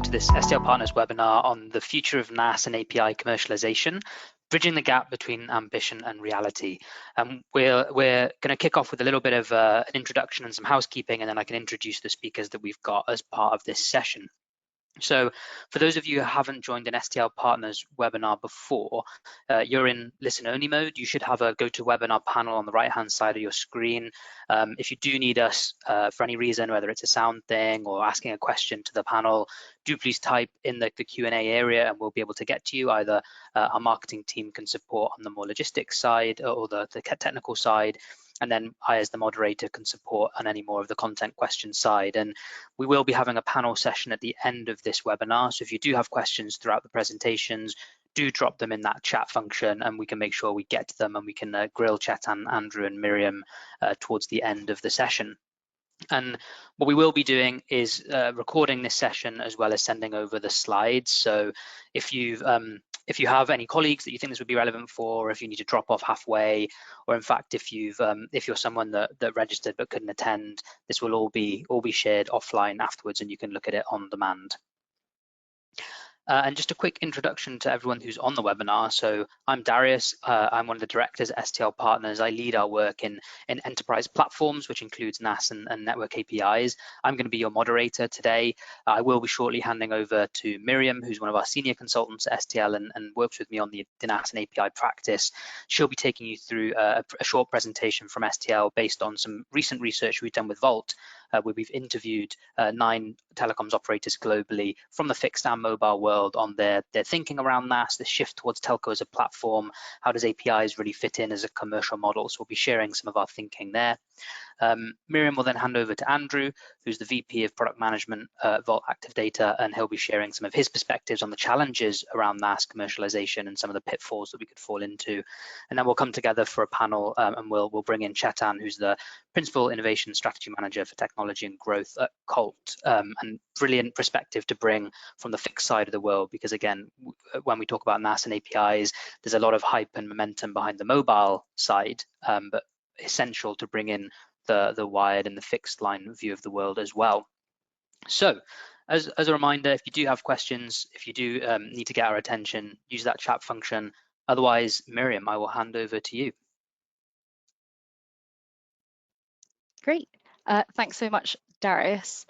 to this STL Partners webinar on the future of NaaS and API commercialization, bridging the gap between ambition and reality. We're going to kick off with a little bit of an introduction and some housekeeping, and then I can introduce the speakers that we've got as part of this session. So for those of you who haven't joined an STL Partners webinar before, you're in listen-only mode. You should have a GoToWebinar panel on the right-hand side of your screen. If you do need us for any reason, whether it's a sound thing or asking a question to the panel, do please type in the Q&A area and we'll be able to get to you. Either our marketing team can support on the more logistics side or the technical side, and then I, as the moderator, can support on any more of the content question side. And we will be having a panel session at the end of this webinar. So if you do have questions throughout the presentations, do drop them in that chat function and we can make sure we get to them, and we can grill Chetan, Andrew and Miriam towards the end of the session. And what we will be doing is recording this session as well as sending over the slides. So if you have any colleagues that you think this would be relevant for, or if you need to drop off halfway, or in fact if you're someone that registered but couldn't attend, this will all be shared offline afterwards and you can look at it on demand. And just a quick introduction to everyone who's on the webinar. So I'm Darius, I'm one of the directors at STL Partners. I lead our work in enterprise platforms, which includes NaaS and network APIs. I'm going to be your moderator today. I will be shortly handing over to Miriam, who's one of our senior consultants at STL and works with me on the NaaS and API practice. She'll be taking you through a short presentation from STL based on some recent research we've done with Vault, where we've interviewed 9 telecoms operators globally from the fixed and mobile world on their thinking around NaaS, the shift towards telco as a platform. How does APIs really fit in as a commercial model? So we'll be sharing some of our thinking there. Miriam will then hand over to Andrew, who's the VP of Product Management at Vault Active Data, and he'll be sharing some of his perspectives on the challenges around NaaS commercialization and some of the pitfalls that we could fall into. And then we'll come together for a panel and we'll bring in Chetan, who's the Principal Innovation Strategy Manager for Technology and Growth at Colt, and brilliant perspective to bring from the fixed side of the world, because again, when we talk about NaaS and APIs, there's a lot of hype and momentum behind the mobile side, but essential to bring in the wired and the fixed line view of the world as well. So as a reminder, if you do have questions, if you do need to get our attention, use that chat function. Otherwise, Miriam, I will hand over to you. Great. Thanks so much, Darius.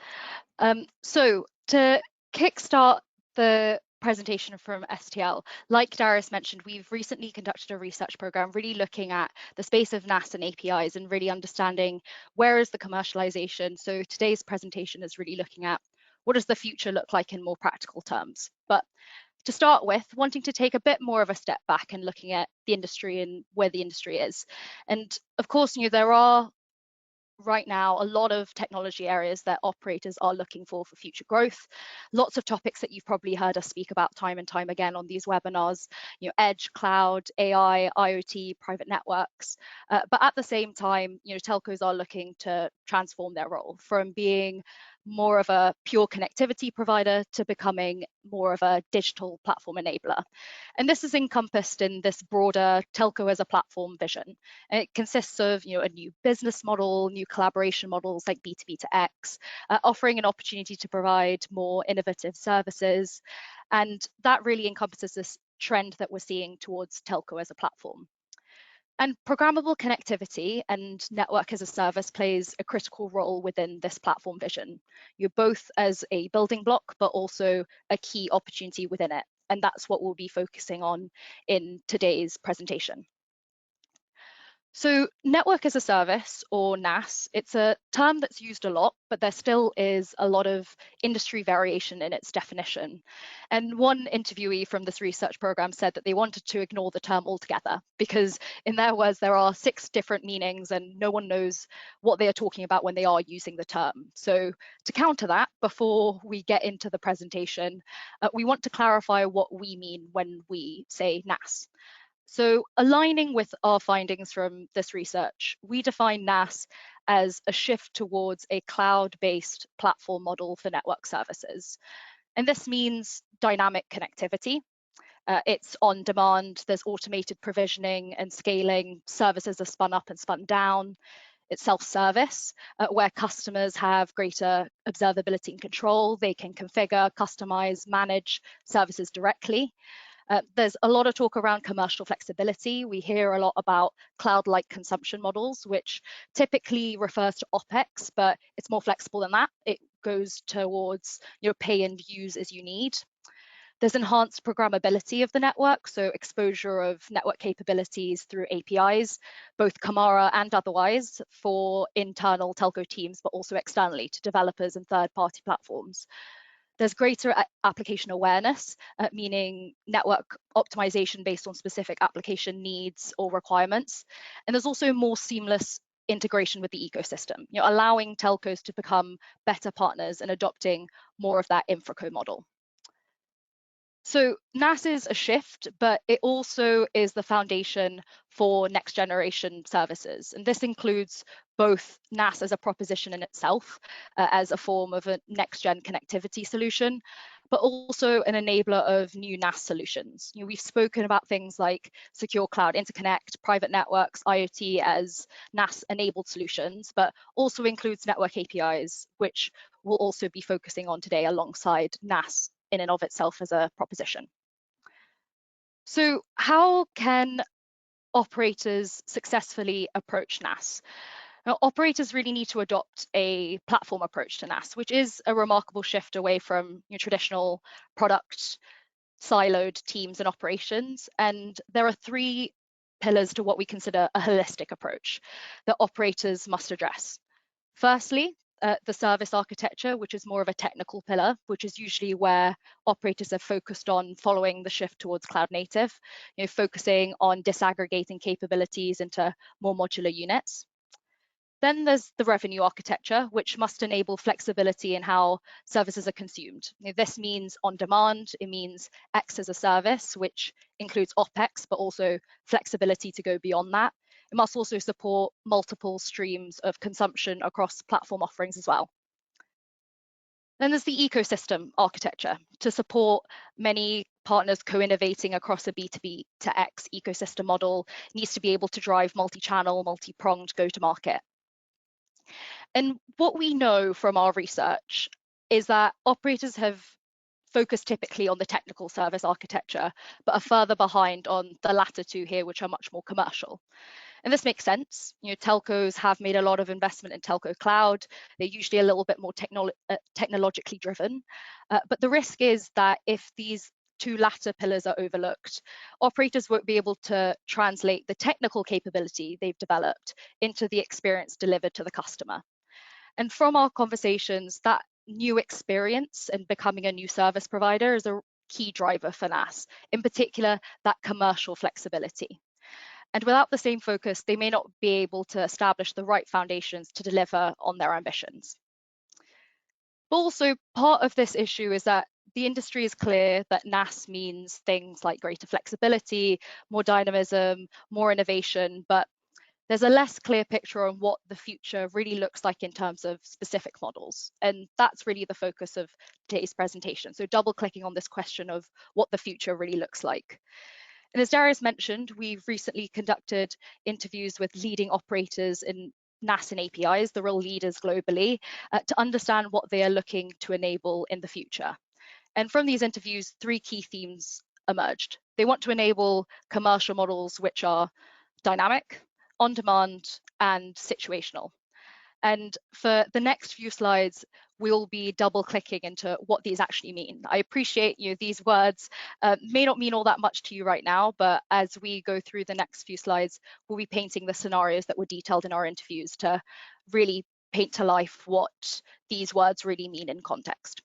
So to kickstart the presentation from STL, like Darius mentioned, we've recently conducted a research program really looking at the space of NaaS and APIs and really understanding where is the commercialization. So today's presentation is really looking at what does the future look like in more practical terms. But to start with, wanting to take a bit more of a step back and looking at the industry and where the industry is. And of course, there are right now a lot of technology areas that operators are looking for future growth. Lots of topics that you've probably heard us speak about time and time again on these webinars, edge, cloud, AI, IoT, private networks. But at the same time, telcos are looking to transform their role from being more of a pure connectivity provider to becoming more of a digital platform enabler. And this is encompassed in this broader telco as a platform vision. And it consists of a new business model, new collaboration models like B2B to X, offering an opportunity to provide more innovative services. And that really encompasses this trend that we're seeing towards telco as a platform. And programmable connectivity and network as a service plays a critical role within this platform vision. You're both as a building block, but also a key opportunity within it. And that's what we'll be focusing on in today's presentation. So network as a service, or NaaS, it's a term that's used a lot, but there still is a lot of industry variation in its definition. And one interviewee from this research program said that they wanted to ignore the term altogether because in their words, there are 6 different meanings and no one knows what they are talking about when they are using the term. So to counter that, before we get into the presentation, we want to clarify what we mean when we say NaaS. So aligning with our findings from this research, we define NaaS as a shift towards a cloud-based platform model for network services. And this means dynamic connectivity. It's on demand, there's automated provisioning and scaling, services are spun up and spun down. It's self-service, where customers have greater observability and control. They can configure, customize, manage services directly. There's a lot of talk around commercial flexibility. We hear a lot about cloud-like consumption models, which typically refers to OPEX, but it's more flexible than that. It goes towards pay and use as you need. There's enhanced programmability of the network, so exposure of network capabilities through APIs, both Camara and otherwise, for internal telco teams, but also externally to developers and third-party platforms. There's greater application awareness, meaning network optimization based on specific application needs or requirements. And there's also more seamless integration with the ecosystem, allowing telcos to become better partners and adopting more of that InfraCo model. So NaaS is a shift, but it also is the foundation for next generation services. And this includes both NaaS as a proposition in itself, as a form of a next gen connectivity solution, but also an enabler of new NaaS solutions. We've spoken about things like secure cloud interconnect, private networks, IoT as NaaS enabled solutions, but also includes network APIs, which we'll also be focusing on today alongside NaaS in and of itself as a proposition. So how can operators successfully approach NaaS? Now, operators really need to adopt a platform approach to NaaS, which is a remarkable shift away from your traditional product siloed teams and operations. And there are three pillars to what we consider a holistic approach that operators must address. Firstly, the service architecture, which is more of a technical pillar, which is usually where operators have focused on following the shift towards cloud native, focusing on disaggregating capabilities into more modular units. Then there's the revenue architecture, which must enable flexibility in how services are consumed. This means on demand, it means X as a service, which includes OPEX, but also flexibility to go beyond that. It must also support multiple streams of consumption across platform offerings as well. Then there's the ecosystem architecture to support many partners co-innovating across a B2B to X ecosystem model. It needs to be able to drive multi-channel, multi-pronged go-to-market. And what we know from our research is that operators have focused typically on the technical service architecture, but are further behind on the latter two here, which are much more commercial. And this makes sense. Telcos have made a lot of investment in telco cloud. They're usually a little bit more technologically driven. But the risk is that if these two latter pillars are overlooked, operators won't be able to translate the technical capability they've developed into the experience delivered to the customer. And from our conversations, that new experience and becoming a new service provider is a key driver for NaaS, in particular, that commercial flexibility. And without the same focus, they may not be able to establish the right foundations to deliver on their ambitions. But also, part of this issue is that the industry is clear that NaaS means things like greater flexibility, more dynamism, more innovation, but there's a less clear picture on what the future really looks like in terms of specific models. And that's really the focus of today's presentation. So double clicking on this question of what the future really looks like. And as Darius mentioned, we've recently conducted interviews with leading operators in NaaS and APIs, the real leaders globally, to understand what they are looking to enable in the future. And from these interviews, three key themes emerged. They want to enable commercial models which are dynamic, on demand, and situational. And for the next few slides, we'll be double clicking into what these actually mean. I appreciate these words may not mean all that much to you right now, but as we go through the next few slides, we'll be painting the scenarios that were detailed in our interviews to really paint to life what these words really mean in context.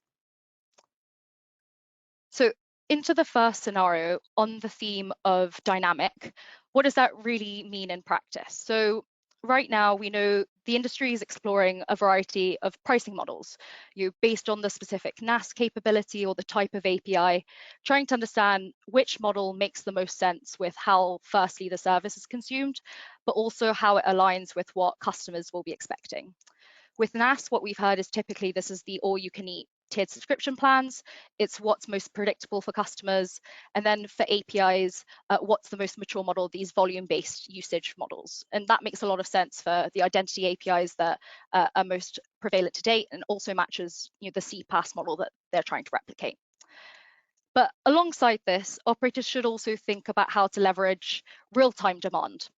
So into the first scenario on the theme of dynamic, what does that really mean in practice? So right now, we know the industry is exploring a variety of pricing models, based on the specific NaaS capability or the type of API, trying to understand which model makes the most sense with how, firstly, the service is consumed, but also how it aligns with what customers will be expecting. With NaaS, what we've heard is typically this is the all-you-can-eat tiered subscription plans, it's what's most predictable for customers, and then for APIs, what's the most mature model, these volume-based usage models. And that makes a lot of sense for the identity APIs that are most prevalent to date, and also matches the CPaaS model that they're trying to replicate. But alongside this, operators should also think about how to leverage real-time demand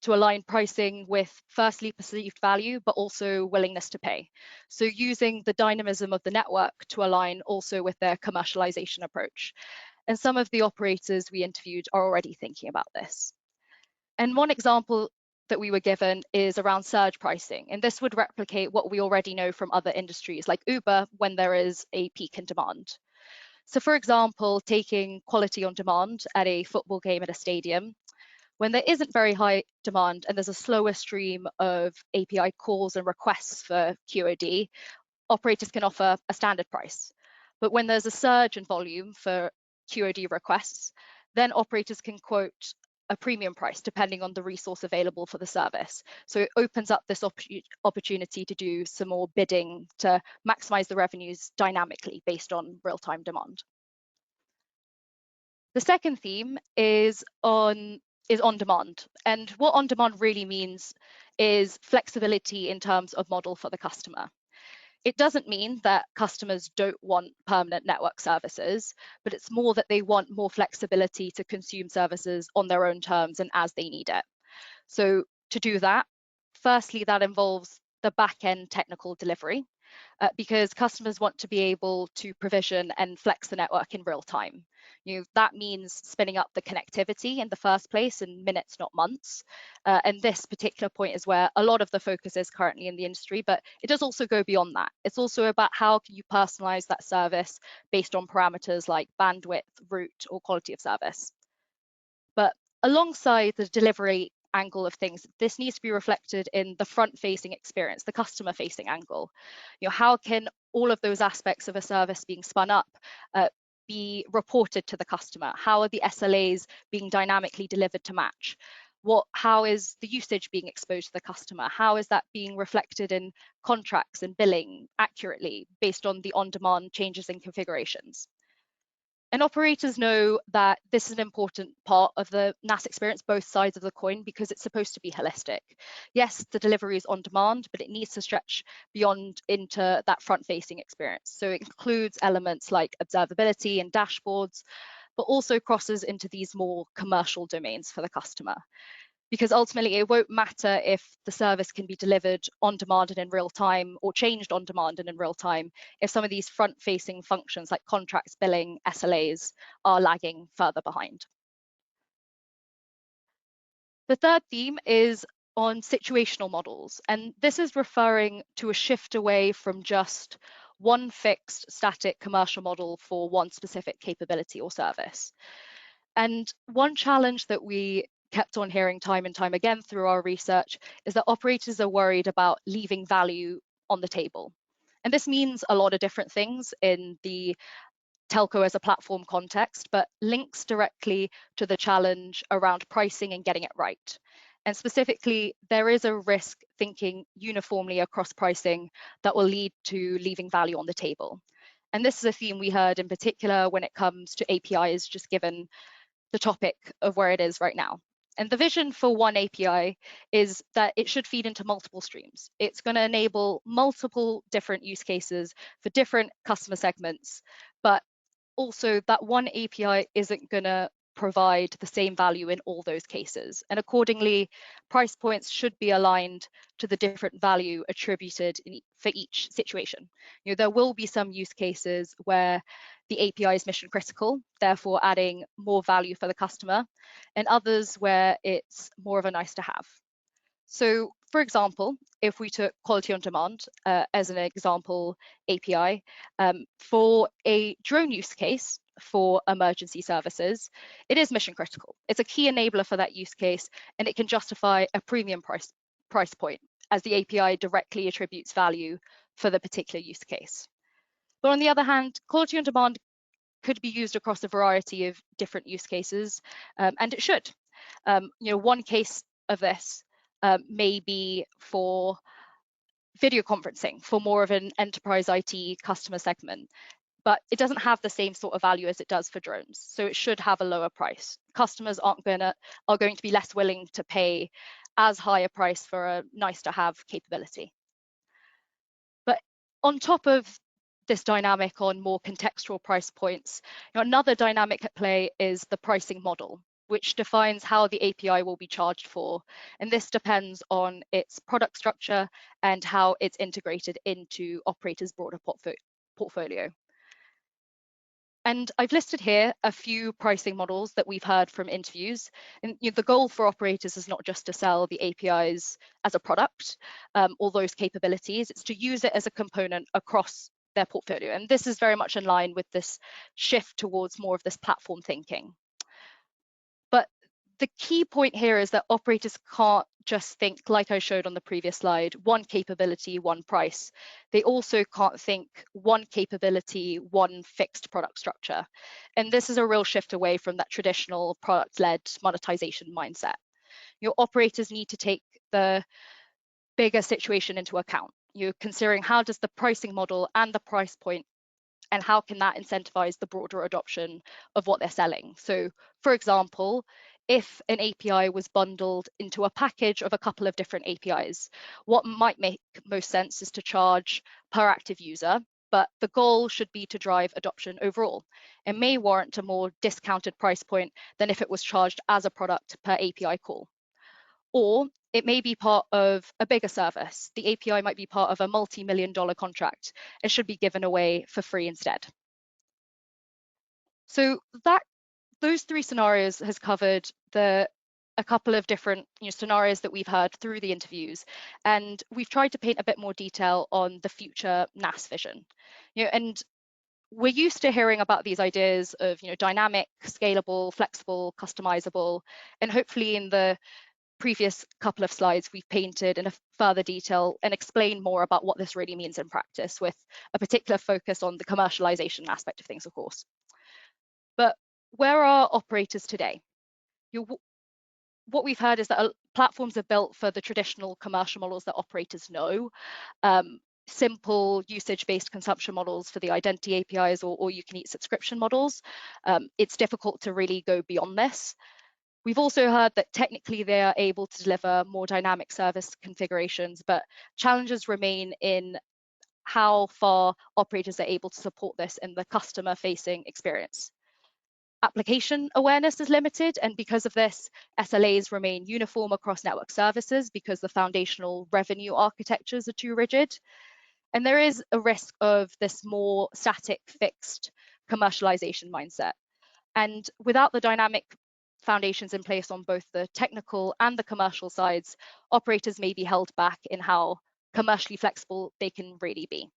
to align pricing with firstly perceived value, but also willingness to pay. So using the dynamism of the network to align also with their commercialization approach. And some of the operators we interviewed are already thinking about this. And one example that we were given is around surge pricing. And this would replicate what we already know from other industries like Uber when there is a peak in demand. So for example, taking quality on demand at a football game at a stadium, when there isn't very high demand and there's a slower stream of API calls and requests for QoD, operators can offer a standard price. But when there's a surge in volume for QoD requests, then operators can quote a premium price depending on the resource available for the service. So it opens up this opportunity to do some more bidding to maximize the revenues dynamically based on real-time demand. The second theme is on demand. And what on demand really means is flexibility in terms of model for the customer. It doesn't mean that customers don't want permanent network services, but it's more that they want more flexibility to consume services on their own terms and as they need it. So to do that, firstly, that involves the back-end technical delivery, because customers want to be able to provision and flex the network in real time. That means spinning up the connectivity in the first place in minutes, not months. And this particular point is where a lot of the focus is currently in the industry, but it does also go beyond that. It's also about how can you personalize that service based on parameters like bandwidth, route, or quality of service. But alongside the delivery angle of things, this needs to be reflected in the front-facing experience, the customer-facing angle. How can all of those aspects of a service being spun up be reported to the customer? How are the SLAs being dynamically delivered to match? How is the usage being exposed to the customer? How is that being reflected in contracts and billing accurately based on the on-demand changes in configurations? And operators know that this is an important part of the NaaS experience, both sides of the coin, because it's supposed to be holistic. Yes, the delivery is on demand, but it needs to stretch beyond into that front-facing experience. So it includes elements like observability and dashboards, but also crosses into these more commercial domains for the customer. Because ultimately it won't matter if the service can be delivered on demand and in real time or changed on demand and in real time if some of these front-facing functions like contracts, billing, SLAs are lagging further behind. The third theme is on situational models, and this is referring to a shift away from just one fixed static commercial model for one specific capability or service. And one challenge that we kept on hearing time and time again through our research is that operators are worried about leaving value on the table. And this means a lot of different things in the telco as a platform context, but links directly to the challenge around pricing and getting it right. And specifically, there is a risk thinking uniformly across pricing that will lead to leaving value on the table. And this is a theme we heard in particular when it comes to APIs, just given the topic of where it is right now. And the vision for one API is that it should feed into multiple streams. It's going to enable multiple different use cases for different customer segments, but also that one API isn't going to provide the same value in all those cases. And accordingly, price points should be aligned to the different value attributed for each situation. There will be some use cases where the API is mission critical, therefore adding more value for the customer, and others where it's more of a nice to have. So for example, if we took quality on demand as an example API, for a drone use case for emergency services, it is mission critical. It's a key enabler for that use case, and it can justify a premium price point as the API directly attributes value for the particular use case. But on the other hand, quality on demand could be used across a variety of different use cases, and it should. One case of this may be for video conferencing for more of an enterprise IT customer segment, but it doesn't have the same sort of value as it does for drones. So it should have a lower price. Customers are going to be less willing to pay as high a price for a nice to have capability. But on top of this dynamic on more contextual price points, another dynamic at play is the pricing model, which defines how the API will be charged for. And this depends on its product structure and how it's integrated into operators' broader portfolio. And I've listed here a few pricing models that we've heard from interviews. And the goal for operators is not just to sell the APIs as a product or those capabilities, it's to use it as a component across their portfolio. And this is very much in line with this shift towards more of this platform thinking. But the key point here is that operators can't just think, like I showed on the previous slide, one capability, one price. They also can't think one capability, one fixed product structure. And this is a real shift away from that traditional product-led monetization mindset. Your operators need to take the bigger situation into account. You're considering how does the pricing model and the price point and how can that incentivize the broader adoption of what they're selling. So for example, if an API was bundled into a package of a couple of different APIs, what might make most sense is to charge per active user, but the goal should be to drive adoption overall. It may warrant a more discounted price point than if it was charged as a product per API call. Or it may be part of a bigger service. The API might be part of a multi-million-dollar contract and should be given away for free instead. So those three scenarios has covered a couple of different scenarios that we've heard through the interviews, and we've tried to paint a bit more detail on the future NaaS vision. And we're used to hearing about these ideas of dynamic, scalable, flexible, customizable, and hopefully in the previous couple of slides we've painted in a further detail and explained more about what this really means in practice, with a particular focus on the commercialization aspect of things, of course. But where are operators today? What we've heard is that platforms are built for the traditional commercial models that operators know, simple usage-based consumption models for the identity APIs or you can eat subscription models. It's difficult to really go beyond this. We've also heard that technically they are able to deliver more dynamic service configurations, but challenges remain in how far operators are able to support this in the customer-facing experience. Application awareness is limited, and because of this, SLAs remain uniform across network services because the foundational revenue architectures are too rigid. And there is a risk of this more static, fixed commercialization mindset. And without the dynamic foundations in place on both the technical and the commercial sides, operators may be held back in how commercially flexible they can really be.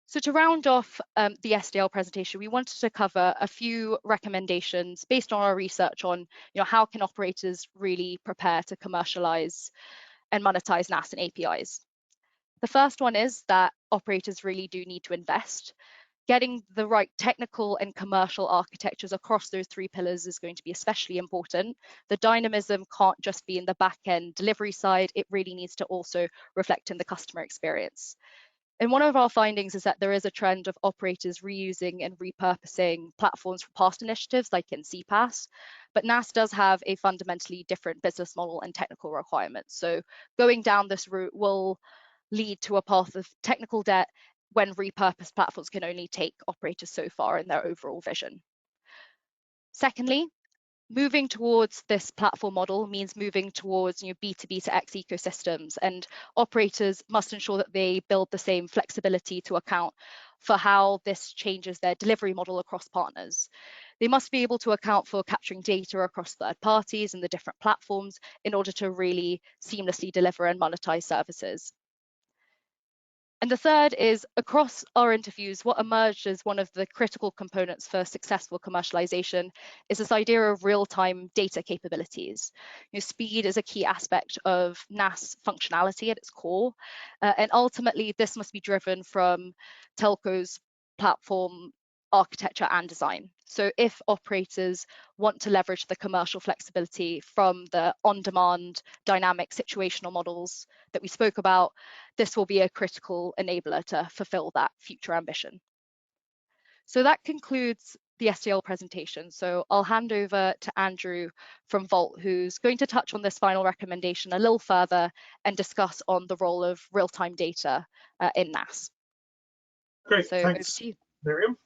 So to round off the SDL presentation, we wanted to cover a few recommendations based on our research on how can operators really prepare to commercialize and monetize NaaS and APIs. The first one is that operators really do need to invest. Getting the right technical and commercial architectures across those three pillars is going to be especially important. The dynamism can't just be in the back-end delivery side, it really needs to also reflect in the customer experience. And one of our findings is that there is a trend of operators reusing and repurposing platforms from past initiatives like in CPaaS, but NaaS does have a fundamentally different business model and technical requirements. So going down this route will lead to a path of technical debt when repurposed platforms can only take operators so far in their overall vision. Secondly, moving towards this platform model means moving towards B2B to X ecosystems, and operators must ensure that they build the same flexibility to account for how this changes their delivery model across partners. They must be able to account for capturing data across third parties and the different platforms in order to really seamlessly deliver and monetize services. And the third is, across our interviews, what emerged as one of the critical components for successful commercialization is this idea of real-time data capabilities. Speed is a key aspect of NaaS functionality at its core, and ultimately this must be driven from telcos, platform architecture and design. So if operators want to leverage the commercial flexibility from the on-demand dynamic situational models that we spoke about, this will be a critical enabler to fulfill that future ambition. So that concludes the STL presentation. So I'll hand over to Andrew from Vault, who's going to touch on this final recommendation a little further and discuss on the role of real-time data in NaaS. Great, so thanks, over to you. Miriam.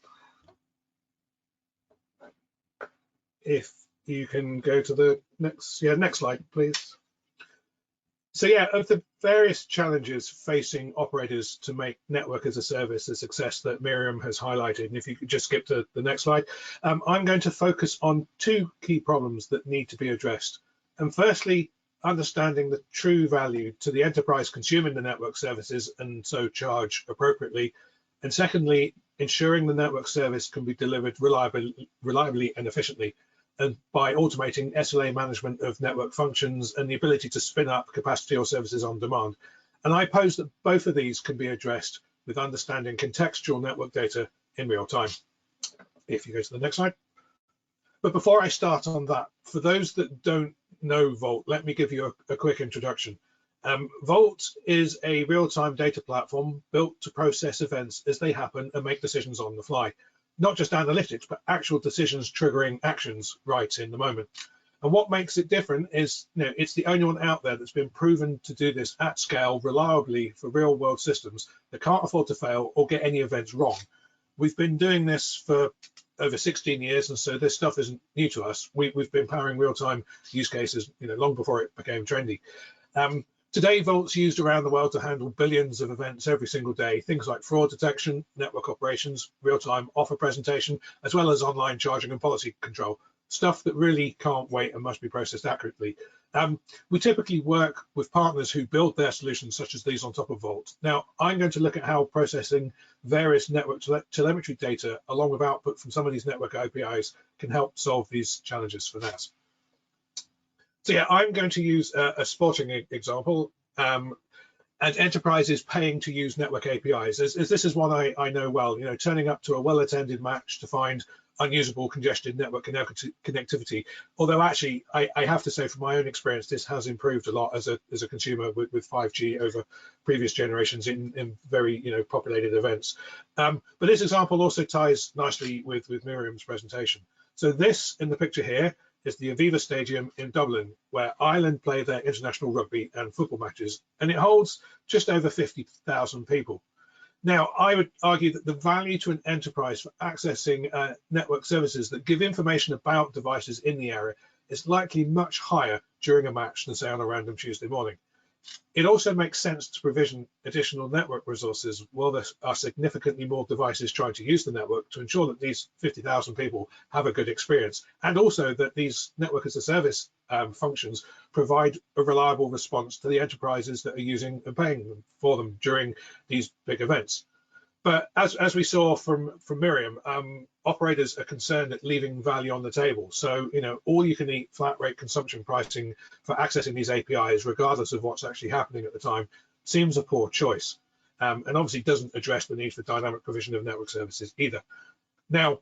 If you can go to the next slide, please. So yeah, of the various challenges facing operators to make network as a service a success that Miriam has highlighted, and if you could just skip to the next slide, I'm going to focus on two key problems that need to be addressed. And firstly, understanding the true value to the enterprise consuming the network services and so charge appropriately. And secondly, ensuring the network service can be delivered reliably and efficiently, and by automating SLA management of network functions and the ability to spin up capacity or services on demand. And I pose that both of these can be addressed with understanding contextual network data in real time. If you go to the next slide. But before I start on that, for those that don't know Vault, let me give you a quick introduction. Vault is a real-time data platform built to process events as they happen and make decisions on the fly. Not just analytics, but actual decisions triggering actions right in the moment. And what makes it different is, it's the only one out there that's been proven to do this at scale reliably for real world systems that can't afford to fail or get any events wrong. We've been doing this for over 16 years, and so this stuff isn't new to us. We've been powering real-time use cases, long before it became trendy. Today, Vault's used around the world to handle billions of events every single day, things like fraud detection, network operations, real-time offer presentation, as well as online charging and policy control, stuff that really can't wait and must be processed accurately. We typically work with partners who build their solutions such as these on top of Vault. Now, I'm going to look at how processing various network telemetry data along with output from some of these network APIs can help solve these challenges for NaaS. So yeah, I'm going to use a sporting example, and enterprises paying to use network APIs. As this is one I know well, turning up to a well-attended match to find unusable congested network connectivity. Although actually, I have to say from my own experience, this has improved a lot as a consumer with 5G over previous generations in very populated events. But this example also ties nicely with Miriam's presentation. So this in the picture here is the Aviva Stadium in Dublin, where Ireland play their international rugby and football matches, and it holds just over 50,000 people. Now, I would argue that the value to an enterprise for accessing network services that give information about devices in the area is likely much higher during a match than, say, on a random Tuesday morning. It also makes sense to provision additional network resources while there are significantly more devices trying to use the network to ensure that these 50,000 people have a good experience, and also that these network as a service functions provide a reliable response to the enterprises that are using and paying for them during these big events. But as we saw from Miriam, operators are concerned at leaving value on the table. So, all you can eat flat rate consumption pricing for accessing these APIs, regardless of what's actually happening at the time, seems a poor choice. And obviously doesn't address the need for dynamic provision of network services either. Now,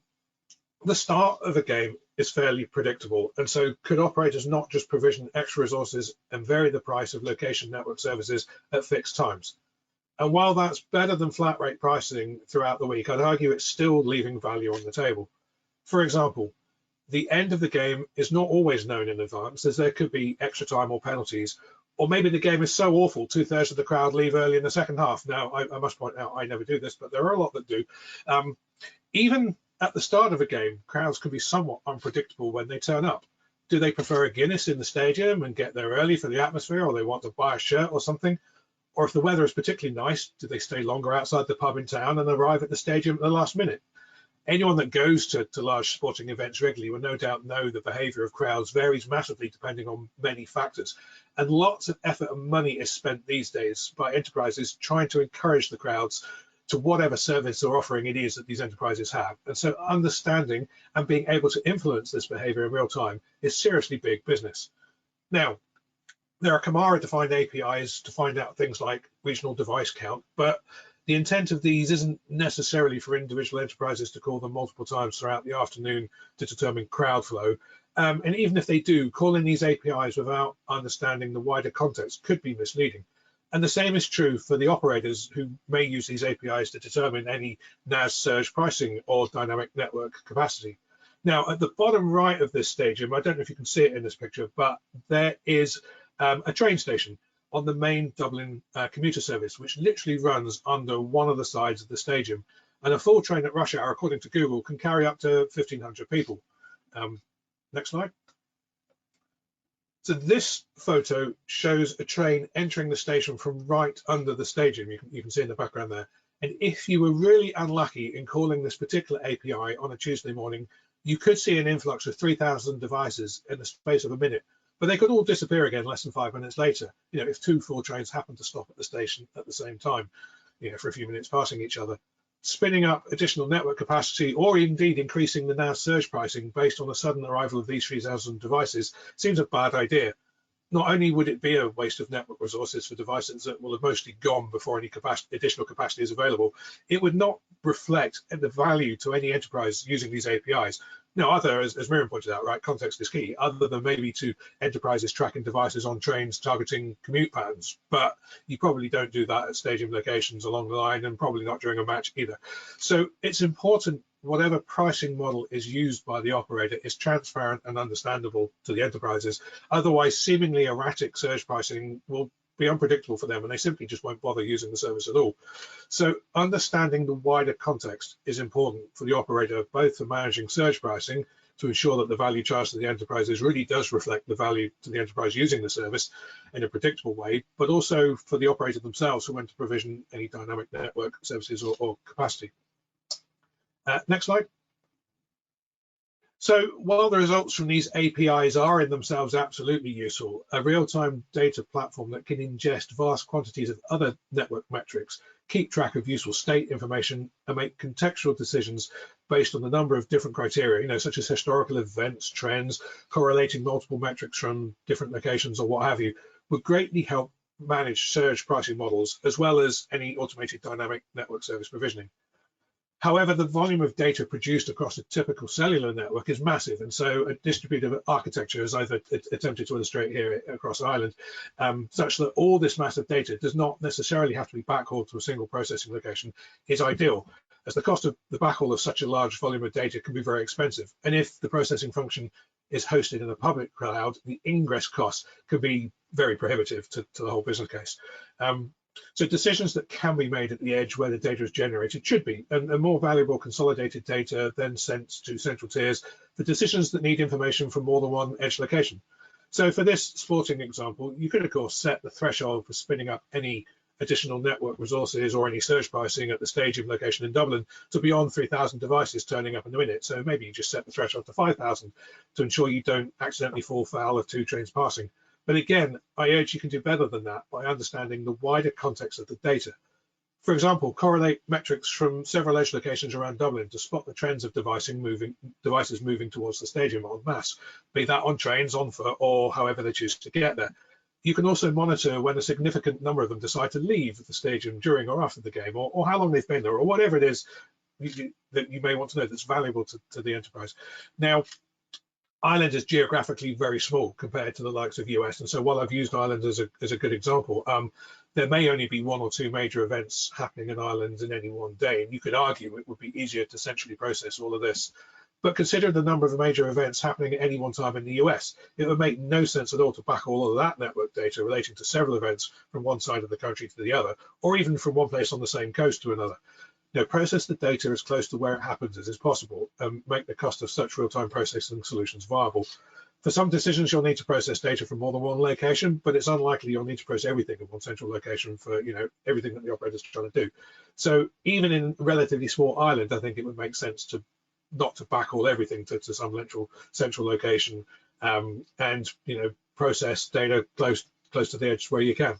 the start of a game is fairly predictable. And so could operators not just provision extra resources and vary the price of location network services at fixed times? And while that's better than flat rate pricing throughout the week, I'd argue it's still leaving value on the table. For example, the end of the game is not always known in advance, as there could be extra time or penalties, or maybe the game is so awful, 2/3 of the crowd leave early in the second half. Now, I must point out, I never do this, but there are a lot that do. Even at the start of a game, crowds can be somewhat unpredictable when they turn up. Do they prefer a Guinness in the stadium and get there early for the atmosphere, or they want to buy a shirt or something? Or if the weather is particularly nice, do they stay longer outside the pub in town and arrive at the stadium at the last minute? Anyone that goes to large sporting events regularly will no doubt know the behavior of crowds varies massively depending on many factors. And lots of effort and money is spent these days by enterprises trying to encourage the crowds to whatever service or offering it is that these enterprises have. And so understanding and being able to influence this behavior in real time is seriously big business. Now, there are Camara-defined APIs to find out things like regional device count, but The intent of these isn't necessarily for individual enterprises to call them multiple times throughout the afternoon to determine crowd flow. And even if they do, calling these APIs without understanding the wider context could be misleading. And the same is true for the operators who may use these APIs to determine any NaaS surge pricing or dynamic network capacity. Now, at the bottom right of this stadium, I don't know if you can see it in this picture, but there is a train station on the main Dublin commuter service, which literally runs under one of the sides of the stadium. And a full train at rush hour, according to Google, can carry up to 1,500 people. Next slide. So this photo shows a train entering the station from right under the stadium. You can see in the background there. And if you were really unlucky in calling this particular API on a Tuesday morning, you could see an influx of 3,000 devices in the space of a minute, but they could all disappear again less than 5 minutes later, if 2 full trains happen to stop at the station at the same time, for a few minutes passing each other. Spinning up additional network capacity, or indeed increasing the NaaS surge pricing based on the sudden arrival of these 3,000 devices seems a bad idea. Not only would it be a waste of network resources for devices that will have mostly gone before any additional capacity is available, it would not reflect the value to any enterprise using these APIs. Now, as Miriam pointed out, right, context is key, other than maybe to enterprises tracking devices on trains targeting commute patterns, but you probably don't do that at stadium locations along the line, and probably not during a match either. So it's important whatever pricing model is used by the operator is transparent and understandable to the enterprises. Otherwise, seemingly erratic surge pricing will be unpredictable for them, and they simply just won't bother using the service at all. So understanding the wider context is important for the operator, both for managing surge pricing to ensure that the value charged to the enterprises really does reflect the value to the enterprise using the service in a predictable way, but also for the operator themselves who want to provision any dynamic network services or capacity. Next slide. So while the results from these APIs are in themselves absolutely useful, a real-time data platform that can ingest vast quantities of other network metrics, keep track of useful state information, and make contextual decisions based on a number of different criteria, such as historical events, trends, correlating multiple metrics from different locations or what have you, would greatly help manage surge pricing models, as well as any automated dynamic network service provisioning. However, the volume of data produced across a typical cellular network is massive, and so a distributed architecture, as I've attempted to illustrate here across Ireland, such that all this massive data does not necessarily have to be backhauled to a single processing location, is ideal, as the cost of the backhaul of such a large volume of data can be very expensive. And if the processing function is hosted in a public cloud, the ingress costs can be very prohibitive to the whole business case. So decisions that can be made at the edge where the data is generated should be, and more valuable consolidated data then sent to central tiers for decisions that need information from more than one edge location. So for this sporting example, you could of course set the threshold for spinning up any additional network resources or any surge pricing at the stadium location in Dublin to beyond 3,000 devices turning up in a minute. So maybe you just set the threshold to 5,000 to ensure you don't accidentally fall foul of 2 trains passing. But again, I urge you can do better than that by understanding the wider context of the data. For example, correlate metrics from several edge locations around Dublin to spot the trends of devices moving towards the stadium en masse, be that on trains, on foot, or however they choose to get there. You can also monitor when a significant number of them decide to leave the stadium during or after the game, or how long they've been there, or whatever it is that you may want to know that's valuable to the enterprise. Now, Ireland is geographically very small compared to the likes of US, and so while I've used Ireland as a good example, there may only be 1 or 2 major events happening in Ireland in any one day, and you could argue it would be easier to centrally process all of this. But consider the number of major events happening at any one time in the US. It would make no sense at all to back all of that network data relating to several events from one side of the country to the other, or even from one place on the same coast to another. Process the data as close to where it happens as is possible and make the cost of such real-time processing solutions viable. For some decisions, you'll need to process data from more than one location, but it's unlikely you'll need to process everything in one central location for everything that the operator's trying to do. So even in a relatively small island, I think it would make sense to not to backhaul everything to some central location and process data close to the edge where you can.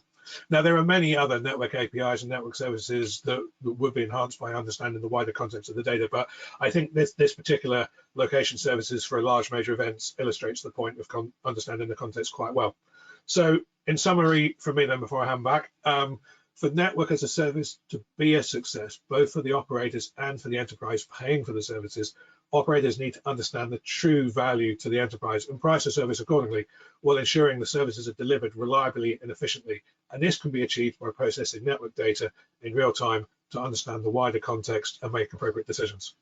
Now, there are many other network APIs and network services that would be enhanced by understanding the wider context of the data, but I think this particular location services for large major events illustrates the point of understanding the context quite well. So in summary, from me then, before I hand back, For network as a service to be a success, both for the operators and for the enterprise paying for the services, operators need to understand the true value to the enterprise and price the service accordingly, while ensuring the services are delivered reliably and efficiently. And this can be achieved by processing network data in real time to understand the wider context and make appropriate decisions.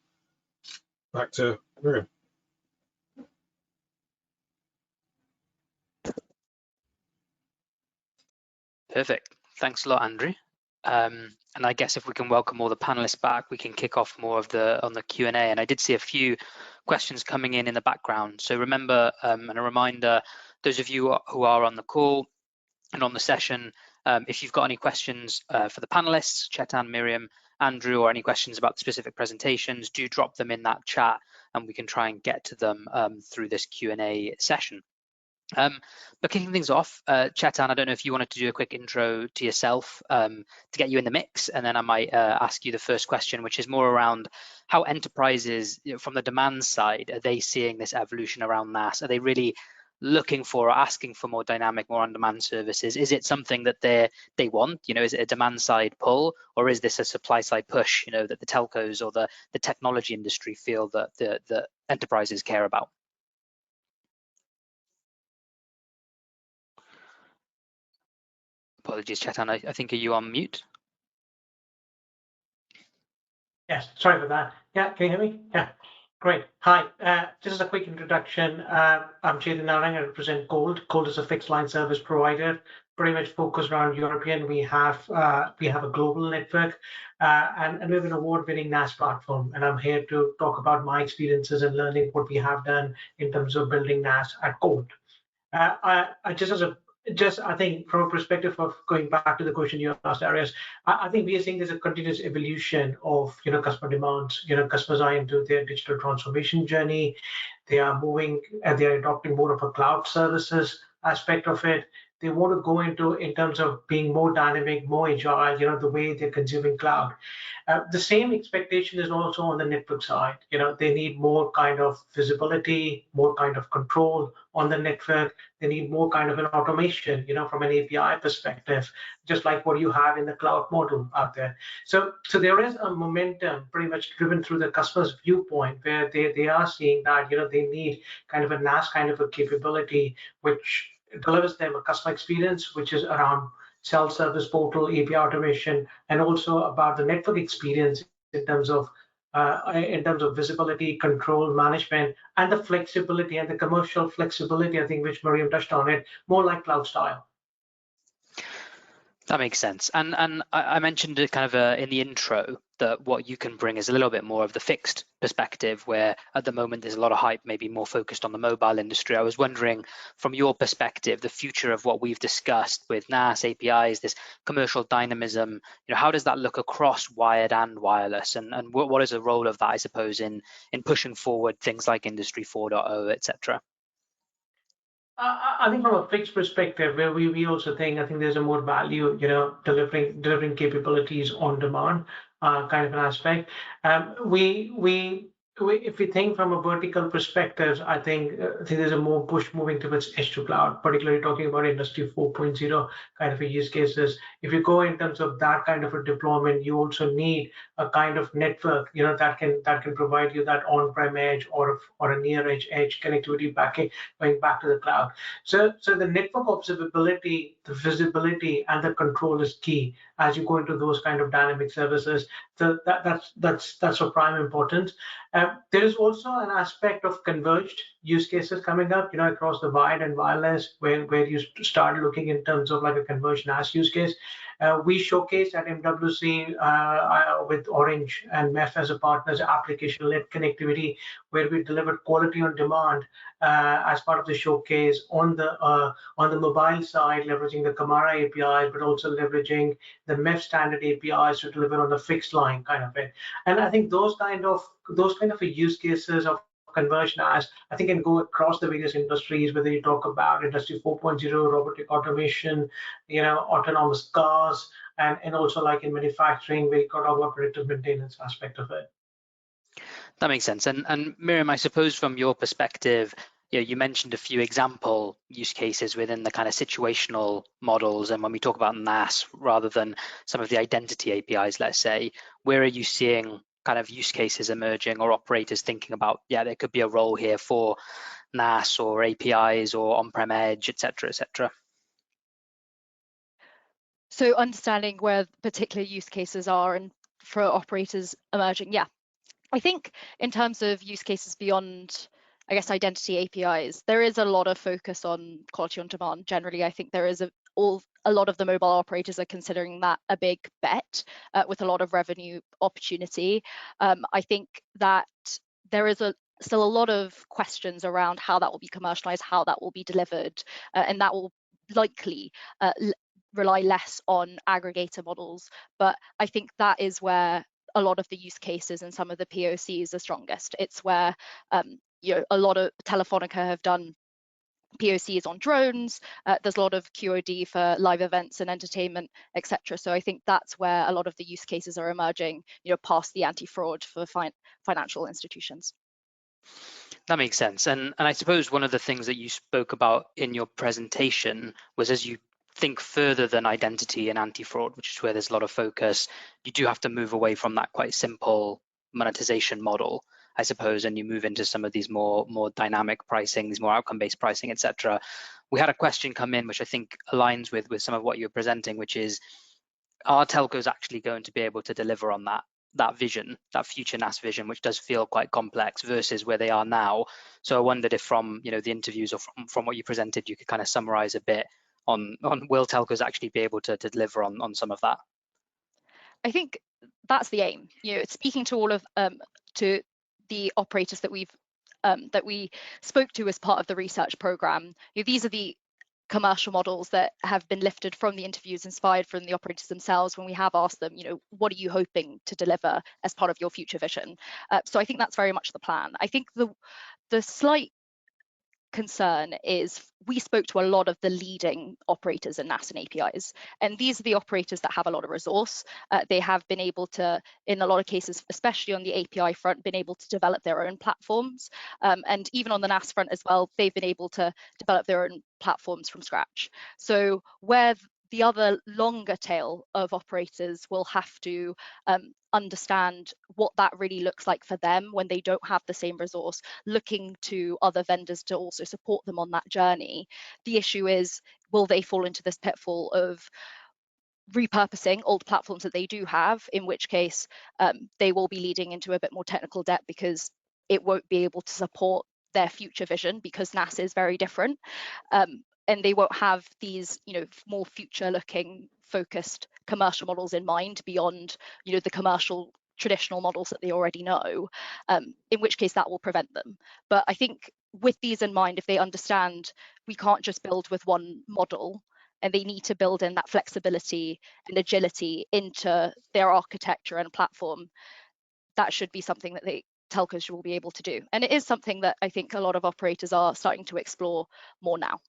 Back to Miriam. Perfect. Thanks a lot, Andrew. And I guess if we can welcome all the panelists back, we can kick off more of on the Q&A. And I did see a few questions coming in the background. So remember, and a reminder, those of you who are on the call and on the session, if you've got any questions for the panelists, Chetan, Miriam, Andrew, or any questions about the specific presentations, do drop them in that chat and we can try and get to them through this Q&A session. But kicking things off, Chetan, I don't know if you wanted to do a quick intro to yourself to get you in the mix, and then I might ask you the first question, which is more around how enterprises, from the demand side, are they seeing this evolution around NaaS? Are they really looking for or asking for more dynamic, more on-demand services? Is it something that they want? Is it a demand side pull, or is this a supply side push? That the telcos or the technology industry feel that the enterprises care about? Apologies, Chetan, I think, are you on mute? Yes, sorry for that. Yeah, can you hear me? Yeah, great. Hi, just as a quick introduction, I'm Chetan Narang. I represent Gold. Gold is a fixed line service provider, pretty much focused around European. We have a global network, and we have an award-winning NaaS platform. And I'm here to talk about my experiences and learning what we have done in terms of building NaaS at Gold. I think from a perspective of going back to the question you asked, Darius, I think we are seeing there's a continuous evolution of customer demands. Customers are into their digital transformation journey. They are moving and they are adopting more of a cloud services aspect of it. They want to go into in terms of being more dynamic, more agile, the way they're consuming cloud. The same expectation is also on the network side. They need more kind of visibility, more kind of control on the network. They need more kind of an automation, from an API perspective, just like what you have in the cloud model out there. So there is a momentum pretty much driven through the customer's viewpoint where they are seeing that, they need kind of a NaaS kind of a capability, which delivers them a customer experience, which is around self-service portal, API automation, and also about the network experience in terms of visibility, control, management, and the flexibility and the commercial flexibility, I think, which Miriam touched on it, more like cloud style. That makes sense. And I mentioned it kind of in the intro that what you can bring is a little bit more of the fixed perspective, where at the moment there's a lot of hype, maybe more focused on the mobile industry. I was wondering, from your perspective, the future of what we've discussed with NaaS, APIs, this commercial dynamism, how does that look across wired and wireless? And what is the role of that, I suppose, in pushing forward things like Industry 4.0, etc.? I think from a fixed perspective, where we also think, I think there's a more value, delivering capabilities on demand, kind of an aspect. If we think from a vertical perspective, I think there's a more push moving towards edge to cloud, particularly talking about Industry 4.0 kind of a use cases. If you go in terms of that kind of a deployment, you also need a kind of network, that can provide you that on-prem edge or a near edge connectivity going back to the cloud. So the network observability, the visibility, and the control is key as you go into those kind of dynamic services. So that's of prime importance. There is also an aspect of converged use cases coming up, across the wired and wireless, where you start looking in terms of like a converged NaaS use case. We showcased at MWC with Orange and MEF as a partners, application-led connectivity, where we delivered quality on demand as part of the showcase on the mobile side, leveraging the Kamara API, but also leveraging the MEF standard APIs to deliver on the fixed line kind of it. And I think those kind of use cases of converged NaaS, I think, can go across the various industries, whether you talk about Industry 4.0, robotic automation, autonomous cars, and also like in manufacturing, we talk about predictive maintenance aspect of it. That makes sense. And Miriam, I suppose from your perspective, you mentioned a few example use cases within the kind of situational models, and when we talk about NaaS rather than some of the identity APIs, let's say, where are you seeing kind of use cases emerging or operators thinking about, yeah, there could be a role here for NaaS or APIs or on-prem edge, et cetera, et cetera? So understanding where particular use cases are and for operators emerging, yeah. I think in terms of use cases beyond, I guess, identity APIs, there is a lot of focus on quality on demand. Generally, I think there is a lot of the mobile operators are considering that a big bet with a lot of revenue opportunity. I think that there is still a lot of questions around how that will be commercialized, how that will be delivered, and that will likely rely less on aggregator models. But I think that is where a lot of the use cases and some of the POCs are strongest. It's where a lot of Telefonica have done POCs on drones. There's a lot of QoD for live events and entertainment, etc. So I think that's where a lot of the use cases are emerging, past the anti-fraud for financial institutions. That makes sense. And I suppose one of the things that you spoke about in your presentation was, as you think further than identity and anti-fraud, which is where there's a lot of focus, you do have to move away from that quite simple monetization model, I suppose, and you move into some of these more dynamic pricing, these more outcome-based pricing, etc. We had a question come in, which I think aligns with some of what you're presenting, which is, are telcos actually going to be able to deliver on that vision, that future NaaS vision, which does feel quite complex versus where they are now? So I wondered if from the interviews or from what you presented, you could kind of summarize a bit on will telcos actually be able to deliver on some of that? I think that's the aim. Speaking to all of to the operators that we spoke to as part of the research program, these are the commercial models that have been lifted from the interviews, inspired from the operators themselves, when we have asked them, what are you hoping to deliver as part of your future vision? So I think that's very much the plan. I think the slight concern is we spoke to a lot of the leading operators in NaaS and APIs, and these are the operators that have a lot of resource. They have been able to, in a lot of cases, especially on the API front, been able to develop their own platforms, and even on the NaaS front as well, they've been able to develop their own platforms from scratch. So where the other longer tail of operators will have to understand what that really looks like for them when they don't have the same resource, looking to other vendors to also support them on that journey. The issue is, will they fall into this pitfall of repurposing old platforms that they do have, in which case they will be leading into a bit more technical debt because it won't be able to support their future vision, because NaaS is very different. And they won't have these, more future-looking, focused commercial models in mind beyond, the commercial traditional models that they already know. In which case that will prevent them. But I think with these in mind, if they understand we can't just build with one model, and they need to build in that flexibility and agility into their architecture and platform, that should be something that telcos will be able to do. And it is something that I think a lot of operators are starting to explore more now.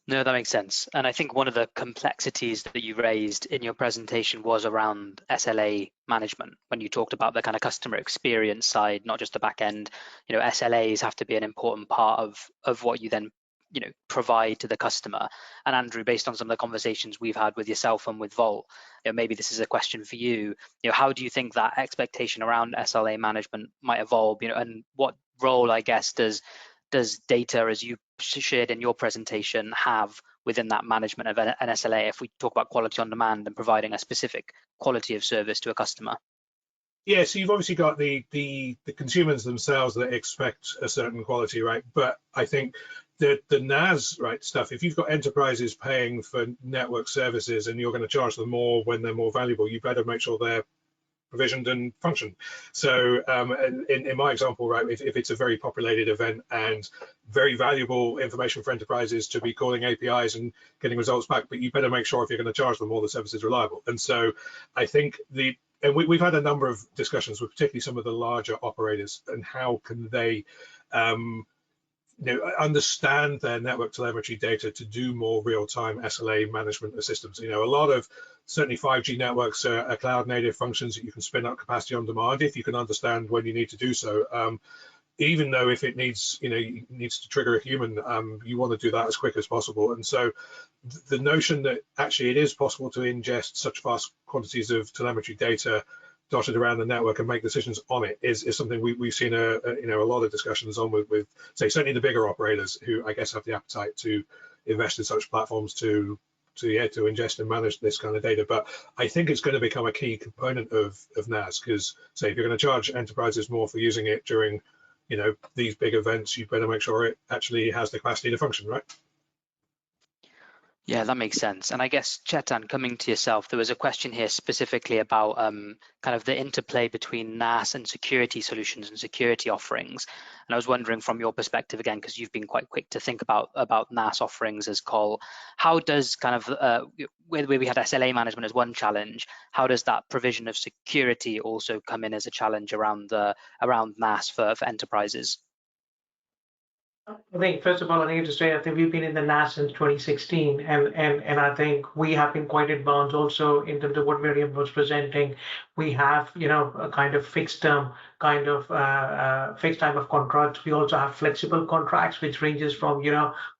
No, that makes sense. And I think one of the complexities that you raised in your presentation was around SLA management, when you talked about the kind of customer experience side, not just the back end. SLAs have to be an important part of what you then provide to the customer. And Andrew, based on some of the conversations we've had with yourself and with Volt, maybe this is a question for you. How do you think that expectation around SLA management might evolve? And what role, I guess, does data, as you shared in your presentation, have within that management of an SLA, if we talk about quality on demand and providing a specific quality of service to a customer? Yeah, so you've obviously got the consumers themselves that expect a certain quality, right? But I think the NaaS stuff, if you've got enterprises paying for network services and you're going to charge them more when they're more valuable, you better make sure they're provisioned and functioned. So in my example, right, if it's a very populated event and very valuable information for enterprises to be calling APIs and getting results back, but you better make sure if you're going to charge them, all the service is reliable. And so I think we've had a number of discussions with particularly some of the larger operators, and how can they understand their network telemetry data to do more real-time SLA management systems. A lot of certainly 5G networks are cloud native functions that you can spin up capacity on demand if you can understand when you need to do so. even though if it needs, needs to trigger a human, you want to do that as quick as possible. And so the notion that actually it is possible to ingest such vast quantities of telemetry data dotted around the network and make decisions on it is something we've seen a lot of discussions on with say certainly the bigger operators, who I guess have the appetite to invest in such platforms to ingest and manage this kind of data. But I think it's going to become a key component of NaaS, because say if you're going to charge enterprises more for using it during these big events, you better make sure it actually has the capacity to function, right? Yeah, that makes sense. And I guess, Chetan, coming to yourself, there was a question here specifically about kind of the interplay between NaaS and security solutions and security offerings. And I was wondering from your perspective, again, because you've been quite quick to think about NaaS offerings as Col, how does kind of, where we had SLA management as one challenge, how does that provision of security also come in as a challenge around NaaS for enterprises? I think first of all, I need to say I think we've been in the NaaS since 2016, and I think we have been quite advanced also in terms of what Miriam was presenting. We have a kind of fixed term fixed time of contracts. We also have flexible contracts, which ranges from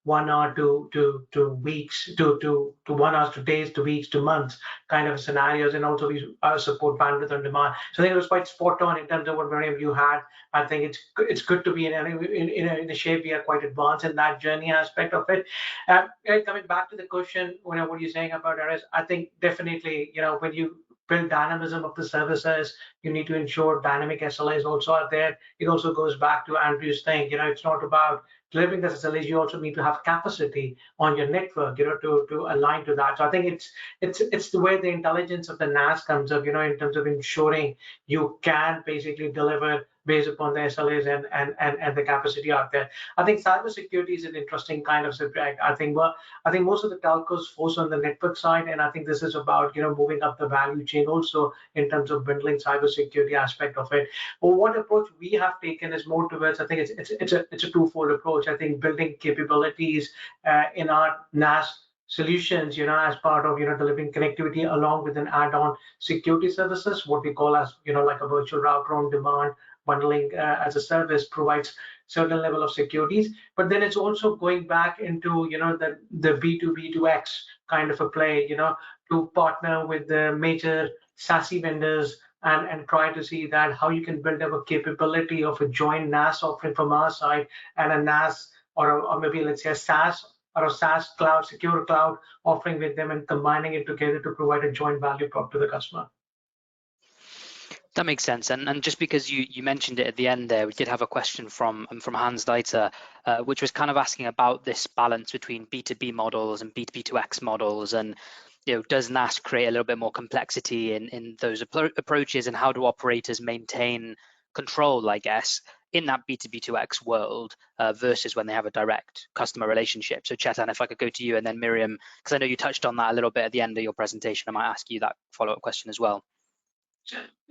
1 hour to weeks to 1 hour to days to weeks to months kind of scenarios, and also we support bandwidth on demand. So I think it was quite spot on in terms of what Miriam you had. I think it's good to be in a shape we are quite advanced in that journey aspect of it. Coming back to the question, what you're saying about RS, I think definitely when you build dynamism of the services, you need to ensure dynamic SLAs also are there. It also goes back to Andrew's thing. It's not about delivering the SLAs. You also need to have capacity on your network, to align to that. So I think it's the way the intelligence of the NaaS comes up, in terms of ensuring you can basically deliver based upon the SLAs and the capacity out there. I think cybersecurity is an interesting kind of subject. I think most of the telcos focus on the network side, and I think this is about moving up the value chain also in terms of bundling cybersecurity aspect of it. But what approach we have taken is more towards, I think it's a twofold approach. I think building capabilities in our NaaS solutions, as part of delivering connectivity along with an add-on security services, what we call as like a virtual router on demand. Bundling as a service provides certain level of securities, but then it's also going back into the B2B2X kind of a play, to partner with the major SASE vendors and try to see that how you can build up a capability of a joint NaaS offering from our side and a NaaS or maybe let's say a SaaS or a SaaS cloud, secure cloud offering with them and combining it together to provide a joint value prop to the customer. That makes sense. And just because you mentioned it at the end there, we did have a question from Hans Deiter, which was kind of asking about this balance between B2B models and B2B2X models. And does NaaS create a little bit more complexity in those approaches, and how do operators maintain control, I guess, in that B2B2X world versus when they have a direct customer relationship? So Chetan, if I could go to you, and then Miriam, because I know you touched on that a little bit at the end of your presentation, I might ask you that follow-up question as well.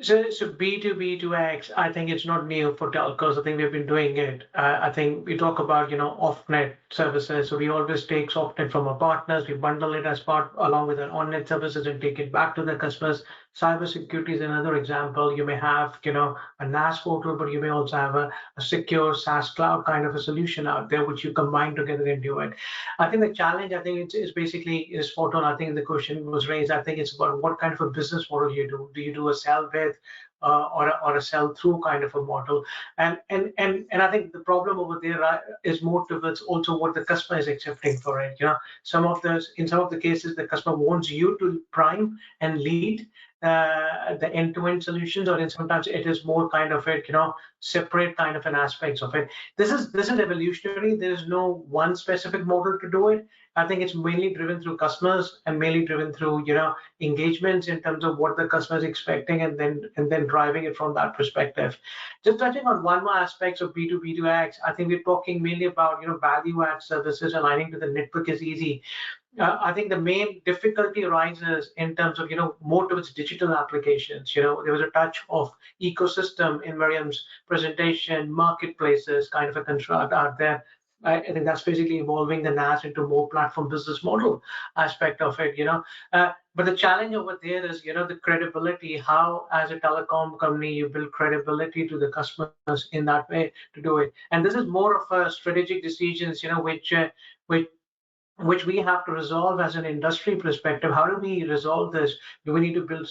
So B2B2X, I think it's not new for telcos. I think we've been doing it. I think we talk about off-net services. So we always take soft-net from our partners. We bundle it as part along with our on-net services and take it back to the customers. Cybersecurity is another example. You may have a NaaS portal, but you may also have a secure SaaS cloud kind of a solution out there, which you combine together and do it. I think the challenge, I think is basically is spot on. I think the question was raised. I think it's about what kind of a business model you do. Do you do a sell with or a sell through kind of a model? And I think the problem over there is more towards also what the customer is accepting for it. In some of the cases, the customer wants you to prime and lead the end-to-end solutions, or sometimes it is more kind of it, separate kind of an aspects of it. This is evolutionary. There is no one specific model to do it. I think it's mainly driven through customers and mainly driven through engagements in terms of what the customer is expecting, and then driving it from that perspective. Just touching on one more aspect of B2B2X, I think we're talking mainly about value add services aligning to the network is easy. I think the main difficulty arises in terms of more towards digital applications. There was a touch of ecosystem in Miriam's presentation, marketplaces kind of a construct out there. I think that's basically evolving the NaaS into more platform business model aspect of it. But the challenge over there is, the credibility, how as a telecom company you build credibility to the customers in that way to do it. And this is more of a strategic decisions, which which we have to resolve as an industry perspective. How do we resolve this? Do we need to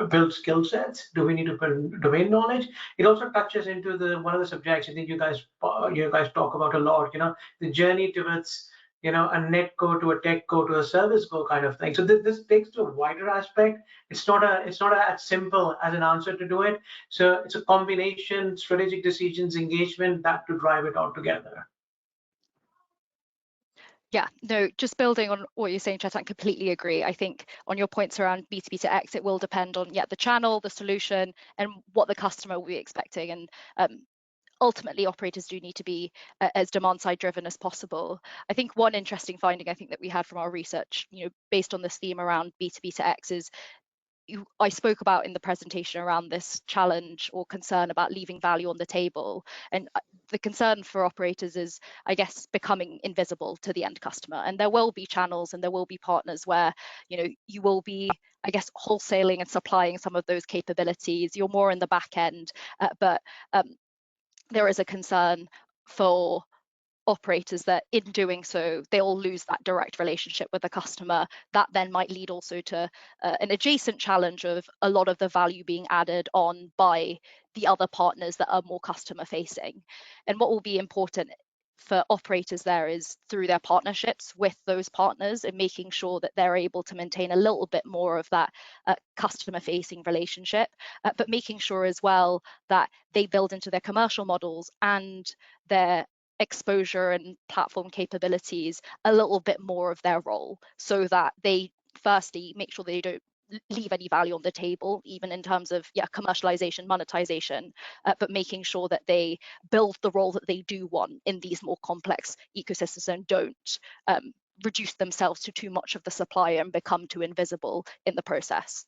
build skill sets? Do we need to build domain knowledge? It also touches into the one of the subjects I think you guys talk about a lot. The journey towards a net go to a tech go to a service go kind of thing. So this takes to a wider aspect. It's not as simple as an answer to do it. So it's a combination, strategic decisions, engagement that to drive it all together. Yeah, no, just building on what you're saying, Chetan, completely agree. I think on your points around B2B to X, it will depend on the channel, the solution, and what the customer will be expecting. And ultimately, operators do need to be as demand side driven as possible. I think one interesting finding I think that we had from our research, based on this theme around B2B to X is I spoke about in the presentation around this challenge or concern about leaving value on the table. And the concern for operators is, I guess, becoming invisible to the end customer. And there will be channels and there will be partners where, you will be, I guess, wholesaling and supplying some of those capabilities. You're more in the back end, but there is a concern for operators that in doing so they'll lose that direct relationship with the customer. That then might lead also to an adjacent challenge of a lot of the value being added on by the other partners that are more customer facing. And what will be important for operators there is through their partnerships with those partners and making sure that they're able to maintain a little bit more of that customer facing relationship, but making sure as well that they build into their commercial models and their exposure and platform capabilities a little bit more of their role, so that they firstly make sure they don't leave any value on the table, even in terms of commercialization, monetization, but making sure that they build the role that they do want in these more complex ecosystems and don't reduce themselves to too much of the supplier and become too invisible in the process.